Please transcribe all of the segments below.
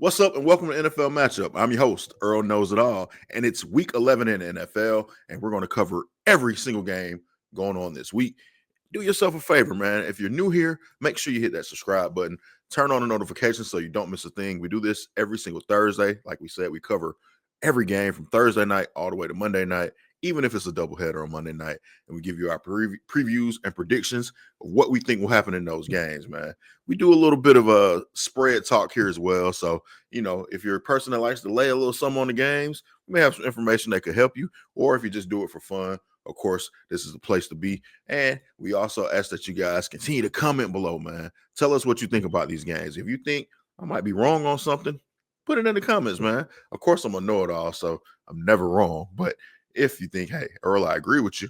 What's up, and welcome to NFL Matchup. I'm your host, Earl Knows It All, and it's week 11 in the NFL, and we're going to cover every single game going on this week. Do yourself a favor, man. If you're new here, make sure you hit that subscribe button, turn on the notifications so you don't miss a thing. We do this every single Thursday. Like we said, we cover every game from Thursday night all the way to Monday night, even if it's a doubleheader on Monday night, and we give you our previews and predictions of what we think will happen in those games, man. We do a little bit of a spread talk here as well. So, if you're a person that likes to lay a little something on the games, we may have some information that could help you, or if you just do it for fun, of course, this is the place to be. And we also ask that you guys continue to comment below, man. Tell us what you think about these games. If you think I might be wrong on something, put it in the comments, man. Of course, I'm a know-it-all, so I'm never wrong. But if you think, hey, Earl, I agree with you,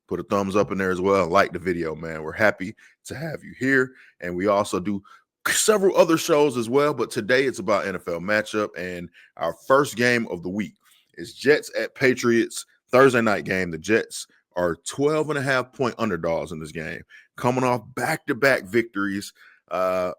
put a thumbs up in there as well. Like the video, man. We're happy to have you here. And we also do several other shows as well. But today it's about NFL matchup. And our first game of the week is Jets at Patriots. Thursday night game. The Jets are 12.5-point underdogs in this game, coming off back-to-back victories. A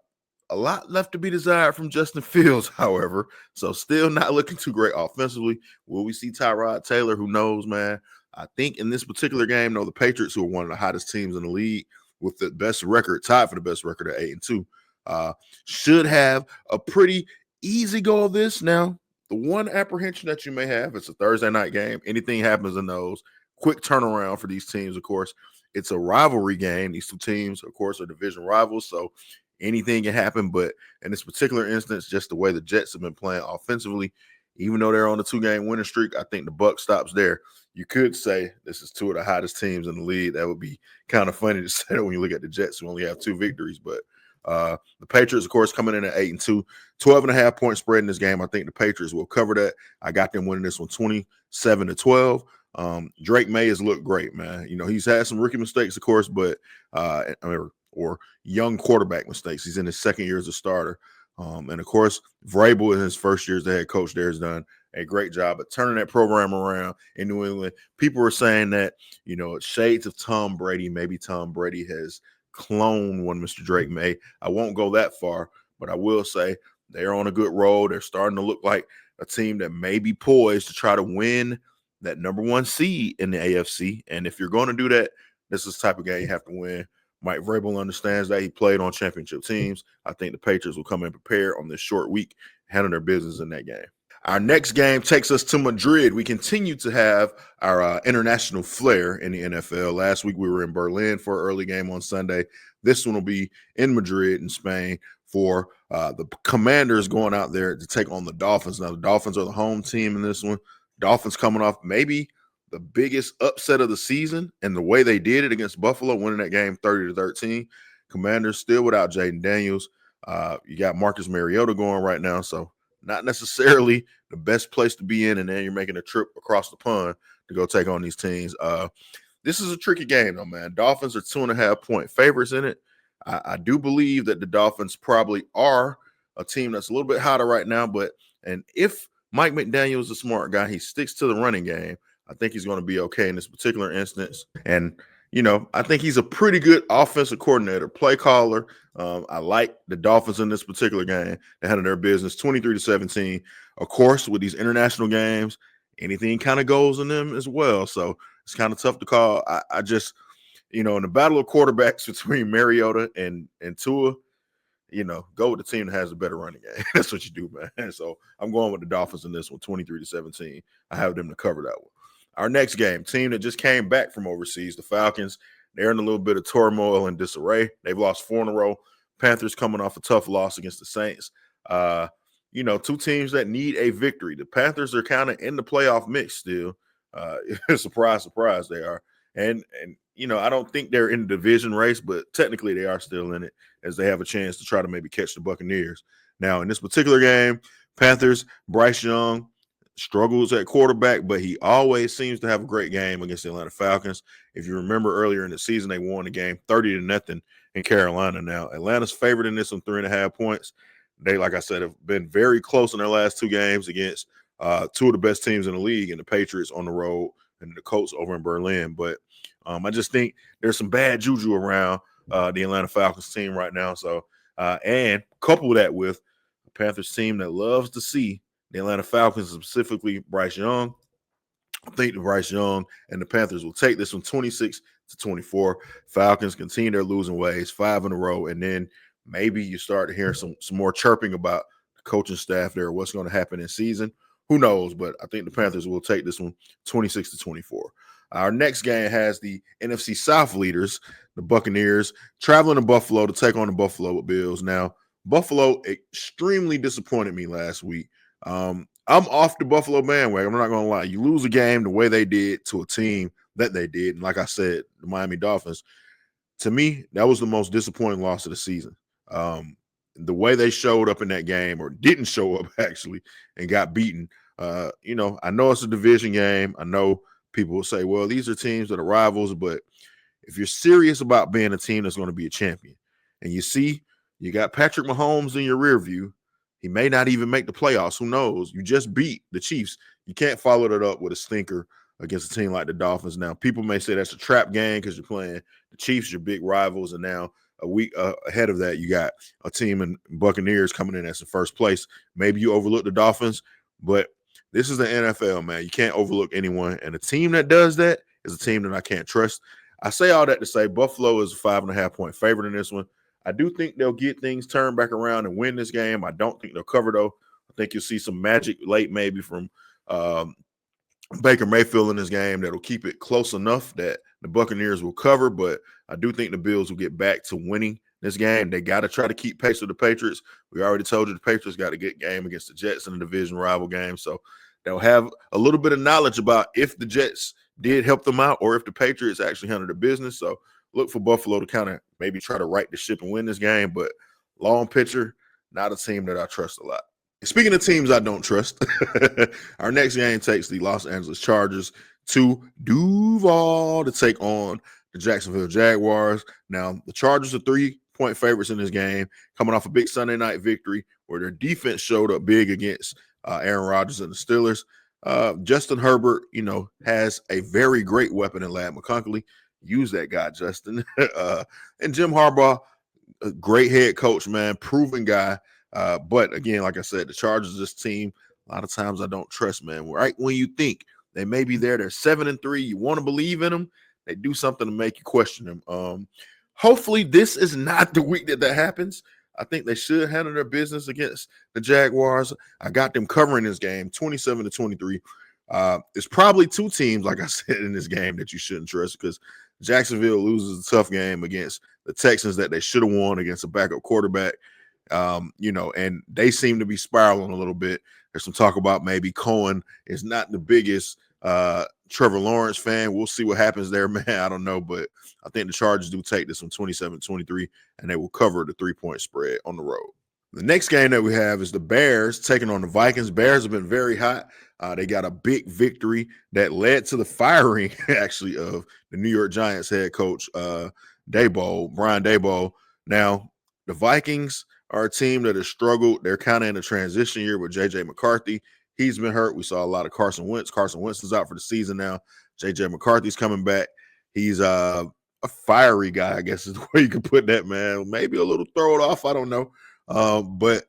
lot left to be desired from Justin Fields, however, so still not looking too great offensively. Will we see Tyrod Taylor? Who knows, man? I think in this particular game, the Patriots, who are one of the hottest teams in the league with the best record, tied for the best record at 8-2, should have a pretty easy go of this. Now, the one apprehension that you may have, it's a Thursday night game. Anything happens in those. Quick turnaround for these teams, of course. It's a rivalry game. These two teams, of course, are division rivals, so anything can happen. But in this particular instance, just the way the Jets have been playing offensively, even though they're on a 2-game winning streak, I think the buck stops there. You could say this is two of the hottest teams in the league. That would be kind of funny to say when you look at the Jets who only have 2 victories, but the Patriots, of course, coming in at 8-2, 12.5-point spread in this game. I think the Patriots will cover that. I got them winning this one 27-12. Drake May has looked great, man. He's had some rookie mistakes, of course, but or young quarterback mistakes. He's in his second year as a starter. And of course, Vrabel in his first year as the head coach there has done a great job at turning that program around in New England. People were saying that, it's shades of Tom Brady. Maybe Tom Brady has clone one Mr. Drake May. I won't go that far, but I will say they're on a good road. They're starting to look like a team that may be poised to try to win that number 1 seed in the AFC. And if you're going to do that, this is the type of game you have to win. Mike Vrabel understands that. He played on championship teams. I think the Patriots will come in prepared on this short week, handle their business in that game. Our next game takes us to Madrid. We continue to have our international flair in the NFL. Last week we were in Berlin for an early game on Sunday. This one will be in Madrid in Spain for the Commanders going out there to take on the Dolphins. Now, the Dolphins are the home team in this one. Dolphins coming off maybe the biggest upset of the season, and the way they did it against Buffalo, winning that game 30-13. Commanders still without Jaden Daniels. You got Marcus Mariota going right now, so not necessarily the best place to be in, and then you're making a trip across the pond to go take on these teams. This is a tricky game, though, man. Dolphins are 2.5-point favorites in it. I do believe that the Dolphins probably are a team that's a little bit hotter right now, and if Mike McDaniel is a smart guy, he sticks to the running game, I think he's going to be okay in this particular instance. And, I think he's a pretty good offensive coordinator, play caller. I like the Dolphins in this particular game. They handled their business 23-17. Of course, with these international games, anything kind of goes in them as well. So it's kind of tough to call. I just, in the battle of quarterbacks between Mariota and Tua, go with the team that has a better running game. That's what you do, man. So I'm going with the Dolphins in this one, 23-17. I have them to cover that one. Our next game, team that just came back from overseas, the Falcons. They're in a little bit of turmoil and disarray. They've lost 4 in a row. Panthers coming off a tough loss against the Saints. Two teams that need a victory. The Panthers are kind of in the playoff mix still. Surprise, surprise, they are. And I don't think they're in the division race, but technically they are still in it, as they have a chance to try to maybe catch the Buccaneers. Now, in this particular game, Panthers, Bryce Young struggles at quarterback, but he always seems to have a great game against the Atlanta Falcons. If you remember earlier in the season, they won the game 30-0 in Carolina. Now, Atlanta's favored in this on 3.5 points. They, like I said, have been very close in their last 2 games against 2 of the best teams in the league, and the Patriots on the road and the Colts over in Berlin. But I just think there's some bad juju around the Atlanta Falcons team right now. So, and couple that with Panthers team that loves to see the Atlanta Falcons, specifically Bryce Young. I think Bryce Young and the Panthers will take this one 26-24. Falcons continue their losing ways, 5 in a row, and then maybe you start to hear some more chirping about the coaching staff there, what's going to happen in season. Who knows? But I think the Panthers will take this one 26-24. Our next game has the NFC South leaders, the Buccaneers, traveling to Buffalo to take on the Buffalo Bills. Now, Buffalo extremely disappointed me last week. I'm off the Buffalo bandwagon. I'm not going to lie. You lose a game the way they did to a team that they did. And like I said, the Miami Dolphins, to me, that was the most disappointing loss of the season. The way they showed up in that game, or didn't show up actually, and got beaten. I know it's a division game. I know people will say, well, these are teams that are rivals, but if you're serious about being a team that's going to be a champion, and you got Patrick Mahomes in your rear view, he may not even make the playoffs. Who knows? You just beat the Chiefs. You can't follow that up with a stinker against a team like the Dolphins. Now, people may say that's a trap game because you're playing the Chiefs, your big rivals, and now a week ahead of that, you got a team in Buccaneers coming in as in first place. Maybe you overlook the Dolphins, but this is the NFL, man. You can't overlook anyone, and a team that does that is a team that I can't trust. I say all that to say Buffalo is a 5.5-point favorite in this one. I do think they'll get things turned back around and win this game. I don't think they'll cover, though. I think you'll see some magic late maybe from Baker Mayfield in this game that'll keep it close enough that the Buccaneers will cover, but I do think the Bills will get back to winning this game. They got to try to keep pace with the Patriots. We already told you the Patriots got a good game against the Jets in a division rival game, so they'll have a little bit of knowledge about if the Jets did help them out or if the Patriots actually handled the business. So look for Buffalo to kind of maybe try to right the ship and win this game, but long picture, not a team that I trust a lot. Speaking of teams I don't trust, our next game takes the Los Angeles Chargers to Duval to take on the Jacksonville Jaguars. Now, the Chargers are 3-point favorites in this game, coming off a big Sunday night victory where their defense showed up big against Aaron Rodgers and the Steelers. Justin Herbert, has a very great weapon in Ladd McConkey. Use that guy, Justin. And Jim Harbaugh, a great head coach, man, proven guy. But again, like I said, the Chargers, this team, a lot of times I don't trust, man. Right when you think they may be there, they're 7-3. You want to believe in them. They do something to make you question them. Hopefully, this is not the week that happens. I think they should handle their business against the Jaguars. I got them covering this game, 27-23. It's probably two teams, like I said, in this game that you shouldn't trust because Jacksonville loses a tough game against the Texans that they should have won against a backup quarterback. And they seem to be spiraling a little bit. There's some talk about maybe Cohen is not the biggest Trevor Lawrence fan. We'll see what happens there, man. I don't know, but I think the Chargers do take this one 27-23, and they will cover the 3-point spread on the road. The next game that we have is the Bears taking on the Vikings. Bears have been very hot. They got a big victory that led to the firing, actually, of the New York Giants head coach, Brian Daboll. Now, the Vikings are a team that has struggled. They're kind of in a transition year with J.J. McCarthy. He's been hurt. We saw a lot of Carson Wentz. Carson Wentz is out for the season now. J.J. McCarthy's coming back. He's a fiery guy, I guess is the way you could put that, man. Maybe a little throw it off. I don't know. But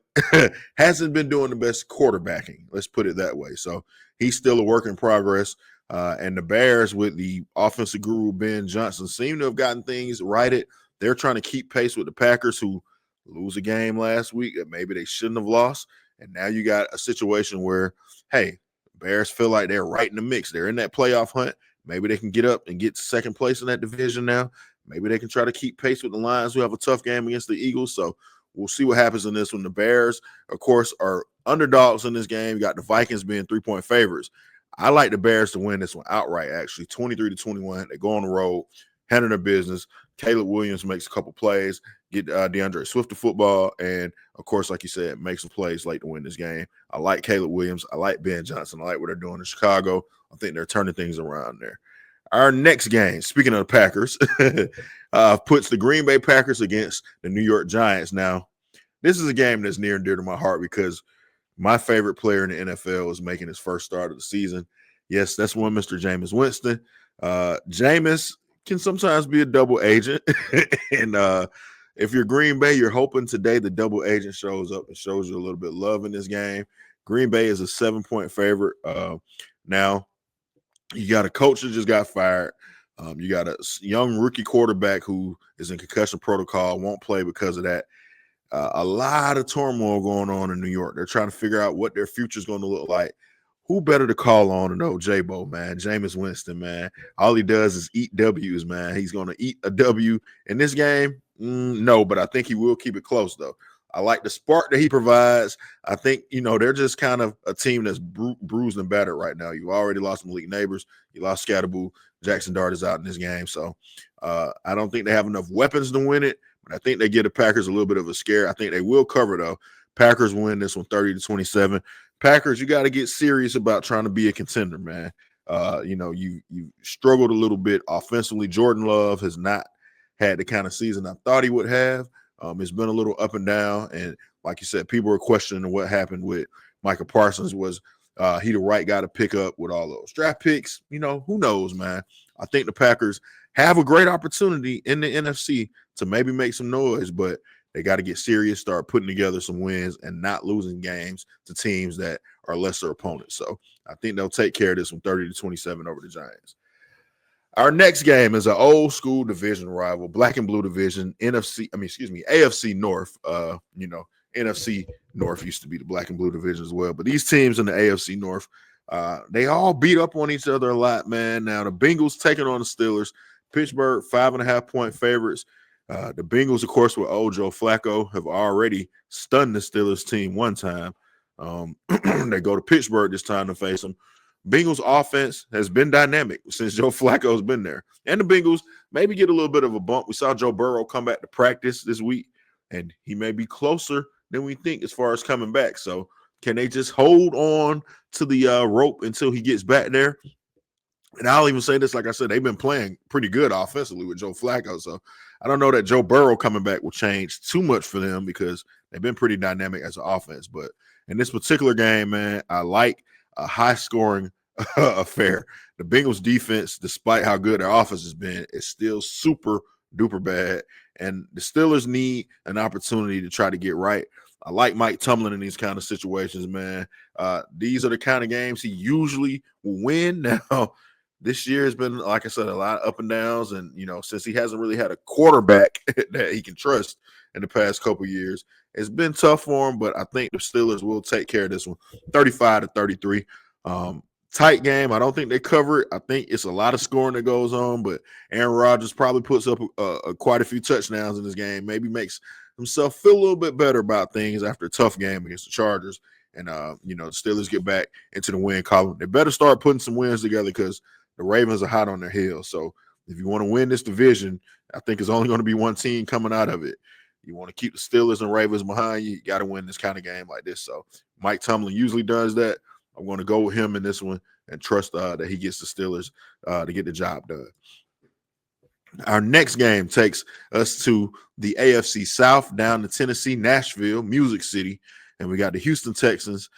hasn't been doing the best quarterbacking. Let's put it that way. So he's still a work in progress. And the Bears with the offensive guru Ben Johnson seem to have gotten things righted. They're trying to keep pace with the Packers, who lose a game last week that maybe they shouldn't have lost. And now you got a situation where, hey, Bears feel like they're right in the mix. They're in that playoff hunt. Maybe they can get up and get to second place in that division now. Maybe they can try to keep pace with the Lions, who have a tough game against the Eagles. So we'll see what happens in this one. The Bears, of course, are underdogs in this game. You got the Vikings being 3-point favorites. I like the Bears to win this one outright, actually, 23-21. They go on the road, handle their business. Caleb Williams makes a couple plays, get DeAndre Swift to football, and, of course, like you said, make some plays late to win this game. I like Caleb Williams. I like Ben Johnson. I like what they're doing in Chicago. I think they're turning things around there. Our next game, speaking of the Packers, puts the Green Bay Packers against the New York Giants. Now, this is a game that's near and dear to my heart because my favorite player in the NFL is making his first start of the season. Yes, that's one Mr. Jameis Winston. Jameis can sometimes be a double agent, and If you're Green Bay, you're hoping today the double agent shows up and shows you a little bit of love in this game. Green Bay is a 7-point favorite. Now, you got a coach that just got fired. You got a young rookie quarterback who is in concussion protocol, won't play because of that. A lot of turmoil going on in New York. They're trying to figure out what their future is going to look like. Who better to call on than old J-Bo, man? Jameis Winston, man. All he does is eat W's, man. He's going to eat a W in this game. No, but I think he will keep it close, though. I like the spark that he provides. I think, they're just kind of a team that's bruised and battered right now. You already lost Malik Neighbors. You lost Scatterboo. Jackson Dart is out in this game. So I don't think they have enough weapons to win it, but I think they give the Packers a little bit of a scare. I think they will cover, though. Packers win this one 30-27. Packers, you got to get serious about trying to be a contender, man. You struggled a little bit offensively. Jordan Love has not had the kind of season I thought he would have. It's been a little up and down, and like you said, people are questioning what happened with Micah Parsons. Was he the right guy to pick up with all those draft picks? Who knows, man. I think the Packers have a great opportunity in the NFC to maybe make some noise, but they got to get serious, start putting together some wins and not losing games to teams that are lesser opponents. So I think they'll take care of this one 30-27 over the Giants. Our next game is an old school division rival, black and blue division, AFC North. NFC North used to be the black and blue division as well. But these teams in the AFC North, they all beat up on each other a lot, man. Now the Bengals taking on the Steelers. Pittsburgh, 5.5-point favorites. The Bengals, of course, with old Joe Flacco, have already stunned the Steelers team one time. They go to Pittsburgh this time to face them. Bengals offense has been dynamic since Joe Flacco's been there. And the Bengals maybe get a little bit of a bump. We saw Joe Burrow come back to practice this week, and he may be closer than we think as far as coming back. So can they just hold on to the rope until he gets back there? And I'll even say this, like I said, they've been playing pretty good offensively with Joe Flacco. So I don't know that Joe Burrow coming back will change too much for them because they've been pretty dynamic as an offense. But in this particular game, man, I like a high-scoring affair. The Bengals defense, despite how good their offense has been, is still super duper bad. And the Steelers need an opportunity to try to get right. I like Mike Tomlin in these kind of situations, man. These are the kind of games he usually will win. Now, this year has been, like I said, a lot of up and downs. And, since he hasn't really had a quarterback that he can trust in the past couple of years, it's been tough for him. But I think the Steelers will take care of this one, 35-33. Tight game. I don't think they cover it. I think it's a lot of scoring that goes on, but Aaron Rodgers probably puts up quite a few touchdowns in this game, maybe makes himself feel a little bit better about things after a tough game against the Chargers. And, the Steelers get back into the win column. They better start putting some wins together because the Ravens are hot on their heels. So if you want to win this division, I think it's only going to be one team coming out of it. You want to keep the Steelers and Ravens behind you, you got to win this kind of game like this. So Mike Tomlin usually does that. I'm going to go with him in this one and trust that he gets the Steelers to get the job done. Our next game takes us to the AFC South, down to Tennessee, Nashville, Music City, and we got the Houston Texans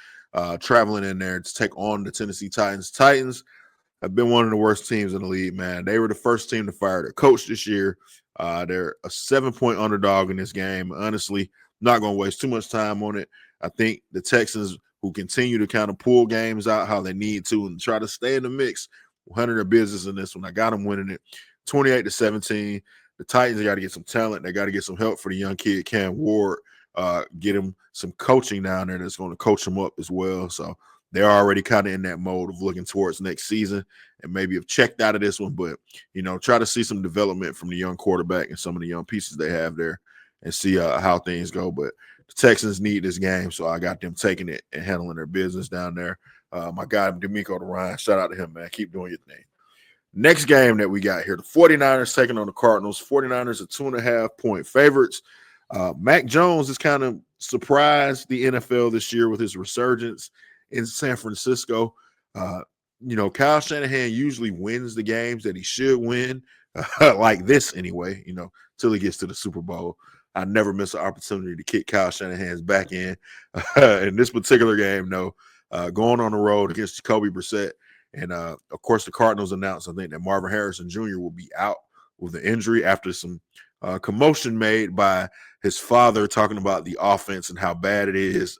traveling in there to take on the Tennessee Titans. Titans have been one of the worst teams in the league, man. They were the first team to fire their coach this year. They're a 7-point underdog in this game. Honestly, not going to waste too much time on it. I think the Texans, who continue to kind of pull games out how they need to and try to stay in the mix, will handle their business in this one. I got them winning it 28-17. The Titans got to get some talent. They got to get some help for the young kid, Cam Ward, get him some coaching down there that's going to coach him up as well. So they're already kind of in that mode of looking towards next season and maybe have checked out of this one. But, try to see some development from the young quarterback and some of the young pieces they have there and see how things go. But the Texans need this game, so I got them taking it and handling their business down there. My guy, D'Amico Ryan, shout out to him, man. Keep doing your thing. Next game that we got here, the 49ers taking on the Cardinals. 49ers are 2.5-point favorites. Mac Jones has kind of surprised the NFL this year with his resurgence in San Francisco. Kyle Shanahan usually wins the games that he should win, like this anyway, till he gets to the Super Bowl. I never miss an opportunity to kick Kyle Shanahan's back in. In this particular game, going on the road against Jacoby Brissett. And, of course, the Cardinals announced, I think, that Marvin Harrison Jr. will be out with an injury after some commotion made by his father talking about the offense and how bad it is.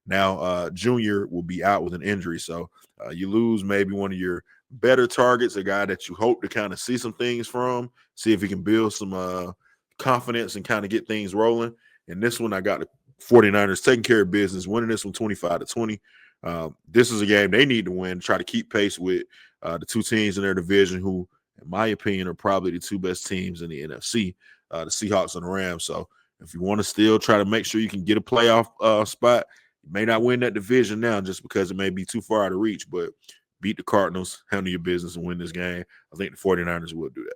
Now Junior will be out with an injury. So you lose maybe one of your better targets, a guy that you hope to kind of see some things from, see if he can build some confidence and kind of get things rolling. And this one, I got the 49ers taking care of business, winning this one 25-20. This is a game they need to win, try to keep pace with the two teams in their division who, in my opinion, are probably the two best teams in the NFC, the Seahawks and the Rams. So if you want to still try to make sure you can get a playoff spot, you may not win that division now just because it may be too far out of reach, but beat the Cardinals, handle your business, and win this game. I think the 49ers will do that.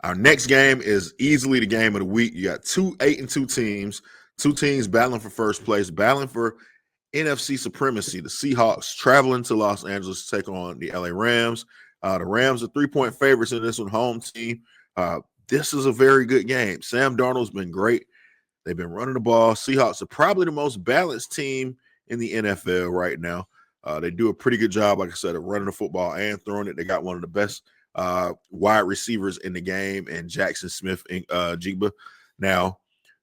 Our next game is easily the game of the week. You got 8-2 teams, two teams battling for first place, battling for NFC supremacy. The Seahawks traveling to Los Angeles to take on the LA Rams. The Rams are 3-point favorites in this one, home team. This is a very good game. Sam Darnold's been great. They've been running the ball. Seahawks are probably the most balanced team in the NFL right now. They do a pretty good job, like I said, of running the football and throwing it. They got one of the best wide receivers in the game, and Jackson Smith and Jigba. Now,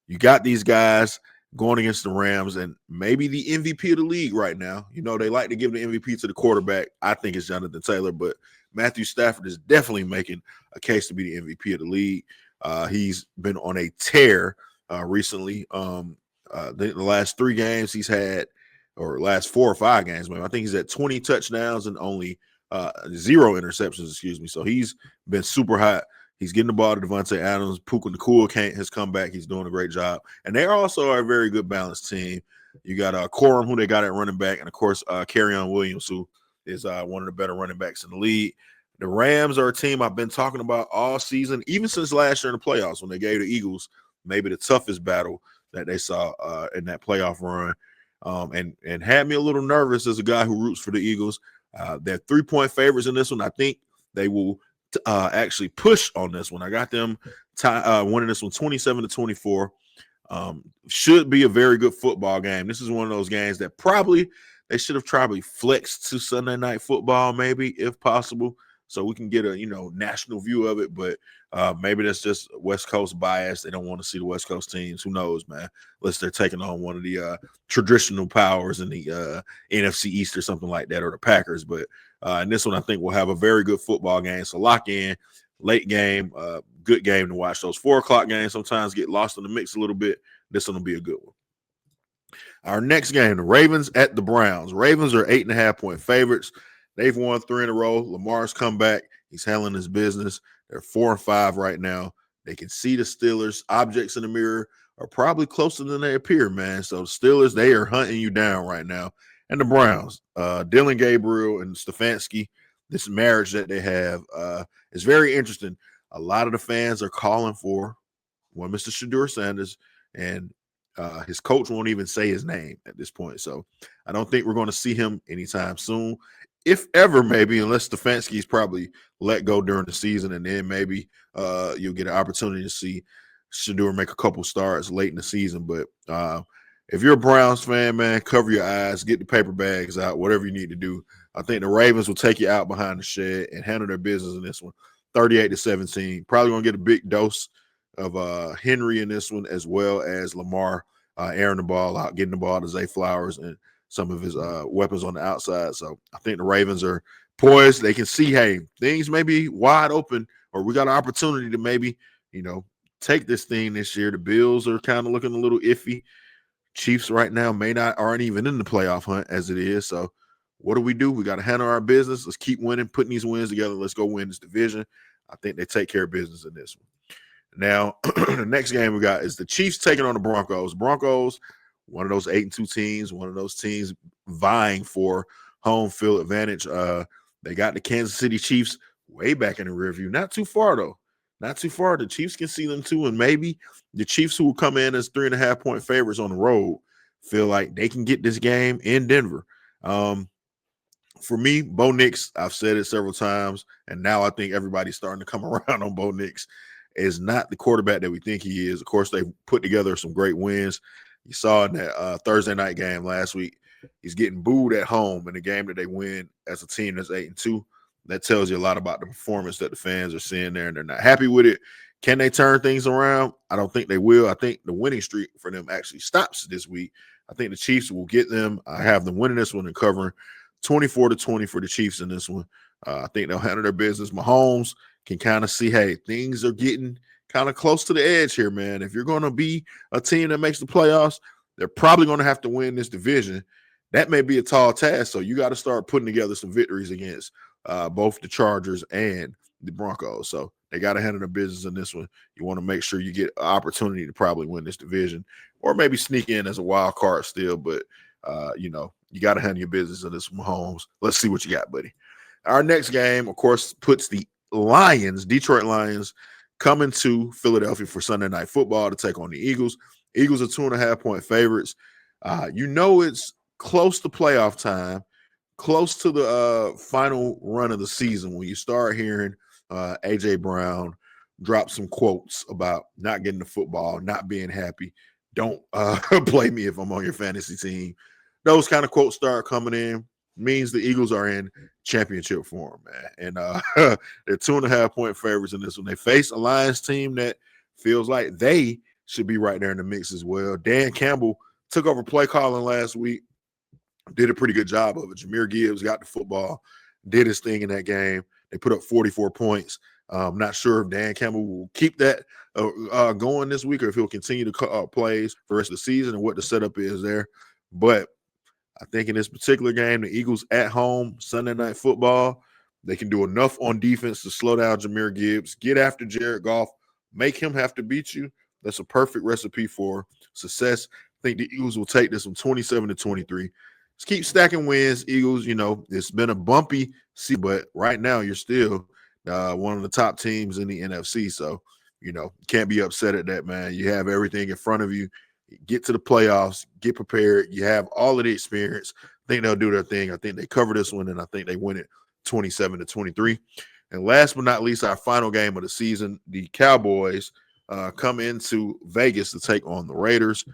you got these guys going against the Rams and maybe the MVP of the league right now. You know, they like to give the MVP to the quarterback. I think it's Jonathan Taylor, but Matthew Stafford is definitely making a case to be the MVP of the league. He's been on a tear recently. The last 3 games he's had, or last 4 or 5 games, maybe, I think he's at 20 touchdowns and only 0 interceptions, excuse me. So he's been super hot. He's getting the ball to Devontae Adams. Puka Nacua has come back. He's doing a great job. And they also are a very good balanced team. You got Corum, who they got at running back, and, of course, Kerryon Williams, who is one of the better running backs in the league. The Rams are a team I've been talking about all season, even since last year in the playoffs when they gave the Eagles maybe the toughest battle that they saw in that playoff run, and had me a little nervous as a guy who roots for the Eagles. They're 3-point favorites in this one. I think they will actually push on this one. I got them winning this one 27-24. Should be a very good football game. This is one of those games that probably they should have probably flexed to Sunday Night Football, maybe, if possible, so we can get a national view of it. But maybe that's just West Coast bias. They don't want to see the West Coast teams. Who knows, man? Unless they're taking on one of the traditional powers in the NFC East or something like that, or the Packers. But in this one, I think we'll have a very good football game. So lock in, late game, good game to watch. Those 4 o'clock games sometimes get lost in the mix a little bit. This one will be a good one. Our next game, the Ravens at the Browns. Ravens are 8.5-point favorites. They've won 3 in a row. Lamar's come back. He's handling his business. They're 4-5 right now. They can see the Steelers. Objects in the mirror are probably closer than they appear, man. So the Steelers, they are hunting you down right now. And the Browns, Dylan Gabriel and Stefanski, this marriage that they have is very interesting. A lot of the fans are calling for one Mr. Shedeur Sanders, and his coach won't even say his name at this point. So I don't think we're going to see him anytime soon. If ever, maybe, unless Stefanski's probably let go during the season, and then maybe you'll get an opportunity to see Shedeur make a couple starts late in the season. But if you're a Browns fan, man, cover your eyes, get the paper bags out, whatever you need to do. I think the Ravens will take you out behind the shed and handle their business in this one, 38-17. Probably going to get a big dose of Henry in this one, as well as Lamar airing the ball out, getting the ball to Zay Flowers and some of his weapons on the outside. So I think the Ravens are poised. They can see, hey, things may be wide open, or we got an opportunity to maybe, take this thing this year. The Bills are kind of looking a little iffy. Chiefs right now aren't even in the playoff hunt as it is. So what do? We got to handle our business. Let's keep winning, putting these wins together. Let's go win this division. I think they take care of business in this one. Now, the next game we got is the Chiefs taking on the Broncos. Broncos, one of those 8-2 teams, one of those teams vying for home field advantage. They got the Kansas City Chiefs way back in the rear view. Not too far, though. Not too far. The Chiefs can see them, too. And maybe the Chiefs, who will come in as 3.5-point favorites on the road, feel like they can get this game in Denver. For me, Bo Nix, I've said it several times, and now I think everybody's starting to come around on Bo Nix, is not the quarterback that we think he is. Of course, they put together some great wins. You saw in that Thursday night game last week, he's getting booed at home in a game that they win as a team that's 8-2. that tells you a lot about the performance that the fans are seeing there, and they're not happy with it. Can they turn things around? I don't think they will. I think the winning streak for them actually stops this week. I think the Chiefs will get them. I have them winning this one and covering 24-20 for the Chiefs in this one. I think they'll handle their business. Mahomes can kind of see, hey, things are getting kind of close to the edge here, man. If you're going to be a team that makes the playoffs, they're probably going to have to win this division. That may be a tall task, so you got to start putting together some victories against both the Chargers and the Broncos. So they got to handle their business in this one. You want to make sure you get an opportunity to probably win this division or maybe sneak in as a wild card still. But, you got to handle your business in this, Mahomes. Let's see what you got, buddy. Our next game, of course, puts the Detroit Lions, coming to Philadelphia for Sunday Night Football to take on the Eagles. Eagles are 2.5-point favorites. It's close to playoff time, close to the final run of the season when you start hearing A.J. Brown drop some quotes about not getting the football, not being happy. Don't play me if I'm on your fantasy team. Those kind of quotes start coming in. Means the Eagles are in championship form, man. And they're 2.5-point favorites in this one. They face a Lions team that feels like they should be right there in the mix as well. Dan Campbell took over play calling last week, did a pretty good job of it. Jahmyr Gibbs got the football, did his thing in that game. They put up 44 points. I'm not sure if Dan Campbell will keep that going this week or if he'll continue to plays for the rest of the season and what the setup is there. But I think in this particular game, the Eagles at home, Sunday Night Football, they can do enough on defense to slow down Jahmyr Gibbs, get after Jared Goff, make him have to beat you. That's a perfect recipe for success. I think the Eagles will take this one 27-23. Just keep stacking wins, Eagles. It's been a bumpy season, but right now you're still one of the top teams in the NFC. So, can't be upset at that, man. You have everything in front of you. Get to the playoffs, get prepared. You have all of the experience. I think they'll do their thing. I think they cover this one, and I think they win it 27-23. And last but not least, our final game of the season, the Cowboys come into Vegas to take on the Raiders.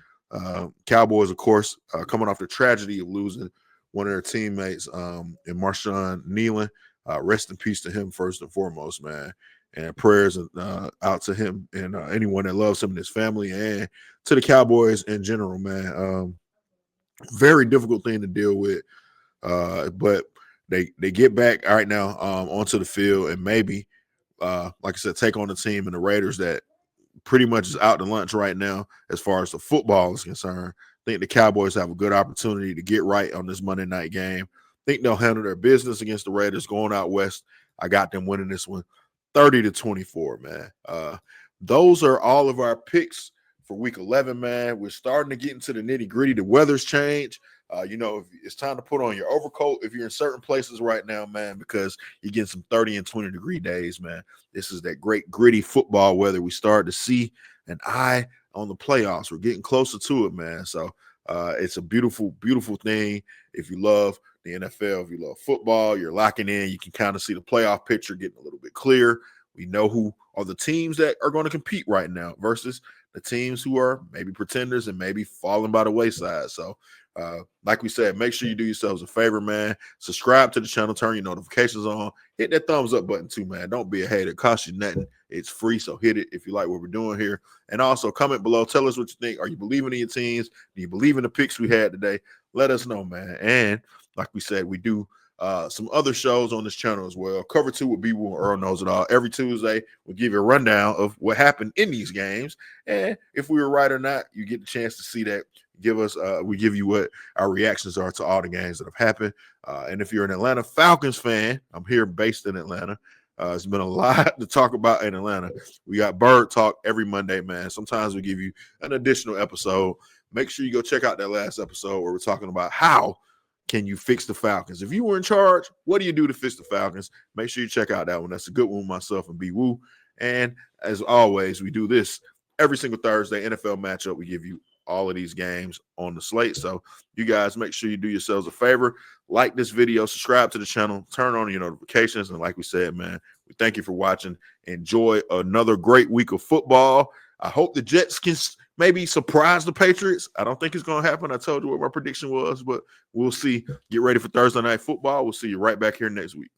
Cowboys, of course, coming off the tragedy of losing one of their teammates in Marshawn Nealon. Rest in peace to him first and foremost, man. And prayers out to him and anyone that loves him and his family, and to the Cowboys in general, man. Very difficult thing to deal with, but they get back right now onto the field and maybe, like I said, take on the team and the Raiders that pretty much is out to lunch right now as far as the football is concerned. I think the Cowboys have a good opportunity to get right on this Monday night game. I think they'll handle their business against the Raiders going out west. I got them winning this one 30-24, man. Those are all of our picks for week 11, man. We're starting to get into the nitty gritty. The weather's changed. If it's time to put on your overcoat if you're in certain places right now, man, because you're getting some 30 and 20 degree days, man. This is that great gritty football weather we started to see an eye on the playoffs. We're getting closer to it, man. So it's a beautiful, beautiful thing. If you love the NFL, if you love football, you're locking in. You can kind of see the playoff picture getting a little bit clear. We know who are the teams that are going to compete right now versus the teams who are maybe pretenders and maybe falling by the wayside. So, like we said, make sure you do yourselves a favor, man. Subscribe to the channel, turn your notifications on, hit that thumbs up button too, man. Don't be a hater. It costs you nothing. It's free, so hit it if you like what we're doing here. And also comment below. Tell us what you think. Are you believing in your teams? Do you believe in the picks we had today? Let us know, man. And like we said, we do some other shows on this channel as well. Cover 2 with B-Woo and Earl Knows It All. Every Tuesday, we'll give you a rundown of what happened in these games. And if we were right or not, you get the chance to see that. We give you what our reactions are to all the games that have happened. And if you're an Atlanta Falcons fan, I'm here based in Atlanta. It's been a lot to talk about in Atlanta. We got Bird Talk every Monday, man. Sometimes we give you an additional episode. Make sure you go check out that last episode where we're talking about how can you fix the Falcons. If you were in charge, what do you do to fix the Falcons? Make sure you check out that one. That's a good one with myself and B-Woo. And as always, we do this every single Thursday, NFL matchup. We give you all of these games on the slate. So you guys make sure you do yourselves a favor. Like this video, subscribe to the channel, turn on your notifications. And like we said, man, we thank you for watching. Enjoy another great week of football. I hope the Jets can maybe surprise the Patriots. I don't think it's going to happen. I told you what my prediction was, but we'll see. Get ready for Thursday Night Football. We'll see you right back here next week.